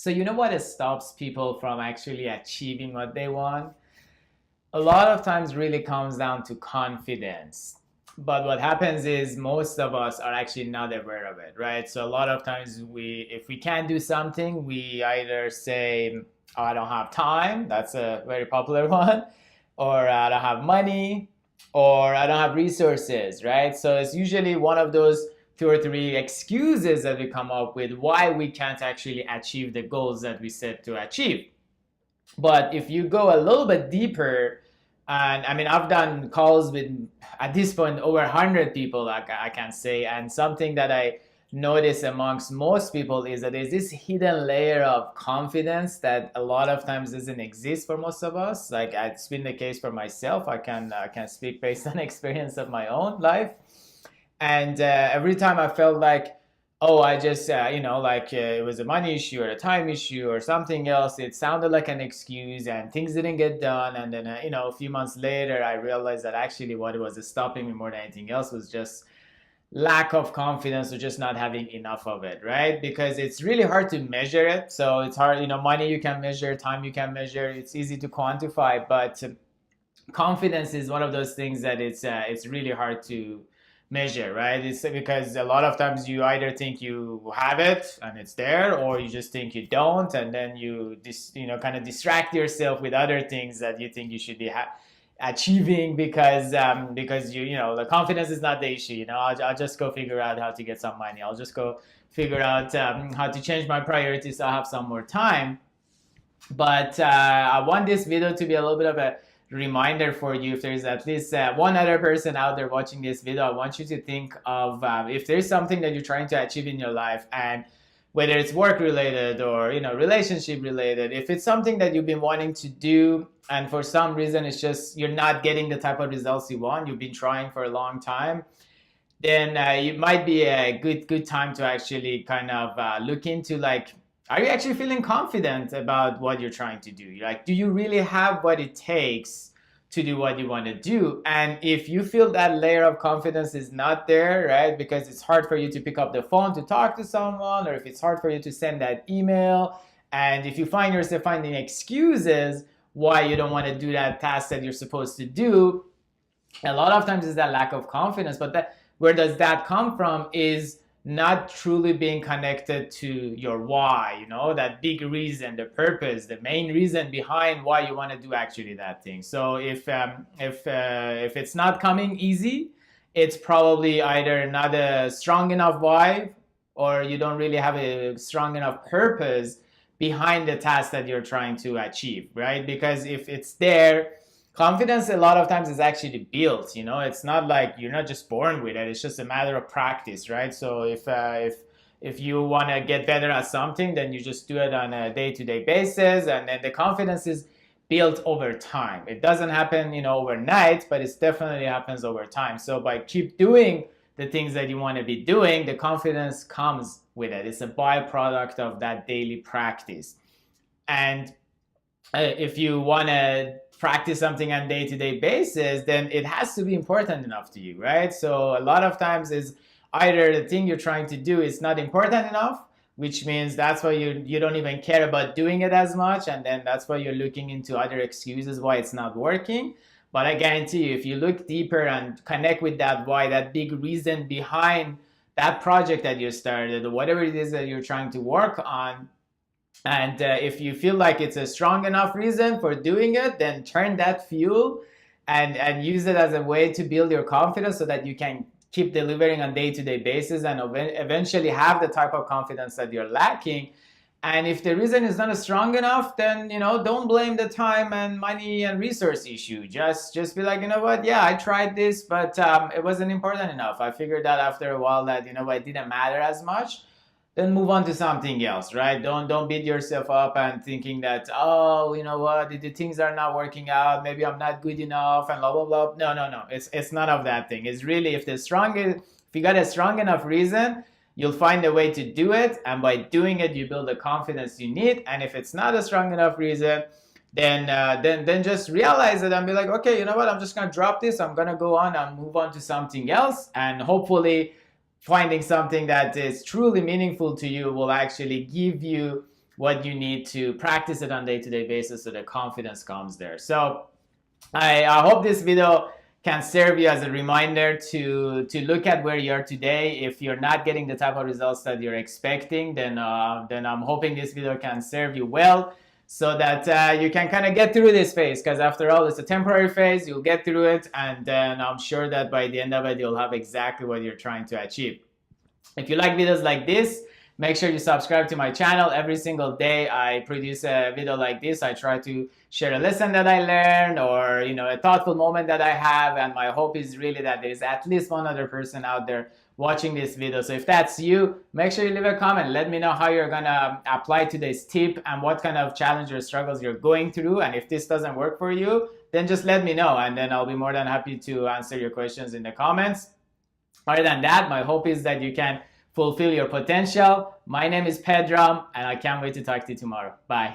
So you know what stops people from actually achieving what they want? A lot of times really comes down to confidence. But what happens is most of us are actually not aware of it, right? So a lot of times if we can't do something, we either say, oh, I don't have time. That's a very popular one. Or I don't have money, or I don't have resources, right? So it's usually one of those two or three excuses that we come up with why we can't actually achieve the goals that we set to achieve. But if you go a little bit deeper, and I mean, I've done calls with at this point over 100 people, like I can say, and something that I notice amongst most people is that there's this hidden layer of confidence that a lot of times doesn't exist for most of us. Like it's been the case for myself. I can speak based on experience of my own life, and every time I felt like, oh, I just it was a money issue or a time issue or something else, it sounded like an excuse and things didn't get done. And then a few months later I realized that actually what was stopping me more than anything else was just lack of confidence or just not having enough of it, right? Because it's really hard to measure it. So it's hard, money you can measure, time you can measure, it's easy to quantify, but confidence is one of those things that it's really hard to measure, right? It's because a lot of times you either think you have it and it's there, or you just think you don't, and then you kind of distract yourself with other things that you think you should be achieving because the confidence is not the issue. I'll just go figure out how to get some money. I'll just go figure out how to change my priorities so I have some more time. But I want this video to be a little bit of a reminder for you. If there's at least one other person out there watching this video, I want you to think of if there's something that you're trying to achieve in your life, and whether it's work related or relationship related, if it's something that you've been wanting to do and for some reason it's just you're not getting the type of results you want, you've been trying for a long time, then it might be a good time to actually kind of look into, like, are you actually feeling confident about what you're trying to do? Like, do you really have what it takes to do what you want to do? And if you feel that layer of confidence is not there, right, because it's hard for you to pick up the phone to talk to someone, or if it's hard for you to send that email, and if you find yourself finding excuses why you don't want to do that task that you're supposed to do, a lot of times it's that lack of confidence. But where does that come from is not truly being connected to your why, that big reason, the purpose, the main reason behind why you want to do actually that thing. So if it's not coming easy, it's probably either not a strong enough why, or you don't really have a strong enough purpose behind the task that you're trying to achieve, right? Because if it's there, confidence a lot of times is actually built. It's not like you're not just born with it. It's just a matter of practice, right? So if you want to get better at something, then you just do it on a day-to-day basis, and then the confidence is built over time. It doesn't happen overnight, but it definitely happens over time. So by keep doing the things that you want to be doing, the confidence comes with it. It's a byproduct of that daily practice. And if you want to practice something on day-to-day basis, then it has to be important enough to you, right? So a lot of times is either the thing you're trying to do is not important enough, which means that's why you don't even care about doing it as much, and then that's why you're looking into other excuses why it's not working. But I guarantee you, if you look deeper and connect with that why, that big reason behind that project that you started, or whatever it is that you're trying to work on, and if you feel like it's a strong enough reason for doing it, then turn that fuel and use it as a way to build your confidence so that you can keep delivering on day-to-day basis and eventually have the type of confidence that you're lacking. And if the reason is not strong enough, then don't blame the time and money and resource issue. Just be like, what? Yeah, I tried this, but it wasn't important enough. I figured out after a while that it didn't matter as much. Then move on to something else, right? Don't beat yourself up and thinking that, oh, the things are not working out, maybe I'm not good enough, and blah blah blah. No. It's none of that thing. It's really if you got a strong enough reason, you'll find a way to do it, and by doing it, you build the confidence you need. And if it's not a strong enough reason, then just realize it and be like, okay, you know what? I'm just gonna drop this. I'm gonna go on and move on to something else, and hopefully finding something that is truly meaningful to you will actually give you what you need to practice it on day-to-day basis so the confidence comes there. So I hope this video can serve you as a reminder to look at where you are today. If you're not getting the type of results that you're expecting, then I'm hoping this video can serve you well, so that you can kind of get through this phase, because after all, it's a temporary phase. You'll get through it, and then I'm sure that by the end of it, you'll have exactly what you're trying to achieve. If you like videos like this, make sure you subscribe to my channel. Every single day I produce a video like this. I try to share a lesson that I learned, or a thoughtful moment that I have, and my hope is really that there is at least one other person out there watching this video. So if that's you, make sure you leave a comment. Let me know how you're gonna apply today's tip and what kind of challenge or struggles you're going through. And if this doesn't work for you, then just let me know, and then I'll be more than happy to answer your questions in the comments. Other than that, my hope is that you can fulfill your potential. My name is Pedram, and I can't wait to talk to you tomorrow. Bye.